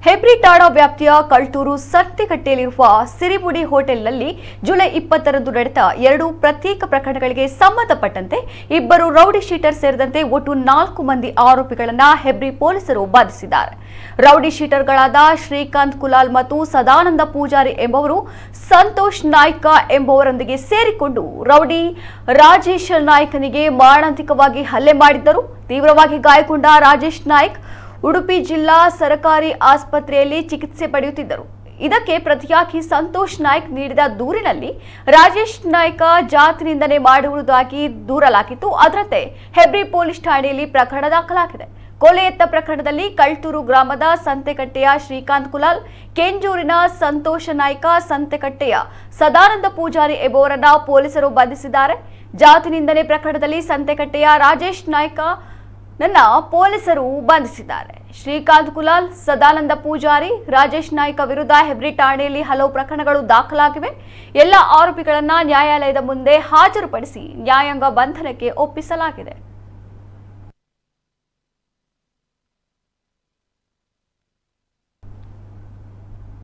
ಹೆಬ್ರಿ ಠಾಣಾ ವ್ಯಾಪ್ತಿಯ ಕಲ್ಟೂರು ಸಂತೆಕಟ್ಟೆಯಲ್ಲಿರುವ ಸಿರಿಮುಡಿ ಹೋಟೆಲ್ನಲ್ಲಿ ಜುಲೈ 20ರಂದು ನಡೆದ 2 ಪ್ರತ್ಯೇಕ ಪ್ರಕರಣಗಳಿಗೆ ಸಂಬಂಧಪಟ್ಟಂತೆ ಇಬ್ಬರು ರೌಡಿ ಶೀಟರ್ ಸೇರಿದಂತೆ ಒಟ್ಟು 4 ಮಂದಿ ಆರೋಪಿಗಳನ್ನು ಹೆಬ್ರಿ ಪೊಲೀಸರು ಬಂಧಿಸಿದ್ದಾರೆ. ರೌಡಿ ಶೀಟರ್ಗಳಾದ ಶ್ರೀಕಾಂತ್ ಕುಲಾಲ್ ಮತ್ತು ಸದಾನಂದ ಪೂಜಾರಿ ಎಂಬುವರು ಸಂತೋಷ್ ನಾಯ್ಕ ಎಂಬುವರೊಂದಿಗೆ ಸೇರಿಕೊಂಡು ರೌಡಿ ರಾಜೇಶ್ ನಾಯ್ಕನಿಗೆ ಮಾರಣಾಂತಿಕವಾಗಿ ಹಲ್ಲೆ ಮಾಡಿದ್ದರು. ತೀವ್ರವಾಗಿ ಗಾಯಗೊಂಡ ರಾಜೇಶ್ ನಾಯ್ಕ್ ಉಡುಪಿ ಜಿಲ್ಲಾ ಸರ್ಕಾರಿ ಆಸ್ಪತ್ರೆಯಲ್ಲಿ ಚಿಕಿತ್ಸೆ ಪಡೆಯುತ್ತಿದ್ದರು. ಇದಕ್ಕೆ ಪ್ರತಿಯಾಗಿ ಸಂತೋಷ್ ನಾಯ್ಕ್ ನೀಡಿದ ದೂರಿನಲ್ಲಿ ರಾಜೇಶ್ ನಾಯ್ಕ ಜಾತಿ ನಿಂದನೆ ಮಾಡುವುದಾಗಿ ದೂರಲಾಗಿತ್ತು. ಅದರಂತೆ ಹೆಬ್ರಿ ಪೊಲೀಸ್ ಠಾಣೆಯಲ್ಲಿ ಪ್ರಕರಣ ದಾಖಲಾಗಿದೆ. ಕೊಲೆ ಯತ್ನ ಪ್ರಕರಣದಲ್ಲಿ ಕಲ್ಟೂರು ಗ್ರಾಮದ ಸಂತೆಕಟ್ಟೆಯ ಶ್ರೀಕಾಂತ್ ಕುಲಾಲ್, ಕೆಂಜೂರಿನ ಸಂತೋಷ ನಾಯ್ಕ, ಸಂತೆಕಟ್ಟೆಯ ಸದಾನಂದ ಪೂಜಾರಿ ಎಂಬುವರನ್ನ ಪೊಲೀಸರು ಬಂಧಿಸಿದ್ದಾರೆ. ಜಾತಿ ನಿಂದನೆ ಪ್ರಕರಣದಲ್ಲಿ ಸಂತೆಕಟ್ಟೆಯ ರಾಜೇಶ್ ನಾಯ್ಕ ನನ್ನ ಪೊಲೀಸರು ಬಂಧಿಸಿದ್ದಾರೆ. ಶ್ರೀಕಾಂತ್ ಕುಲಾಲ್, ಸದಾನಂದ ಪೂಜಾರಿ, ರಾಜೇಶ್ ನಾಯ್ಕ ವಿರುದ್ಧ ಹೆಬ್ರಿ ಠಾಣೆಯಲ್ಲಿ ಹಲವು ಪ್ರಕರಣಗಳು ದಾಖಲಾಗಿವೆ. ಎಲ್ಲ ಆರೋಪಿಗಳನ್ನ ನ್ಯಾಯಾಲಯದ ಮುಂದೆ ಹಾಜರುಪಡಿಸಿ ನ್ಯಾಯಾಂಗ ಬಂಧನಕ್ಕೆ ಒಪ್ಪಿಸಲಾಗಿದೆ.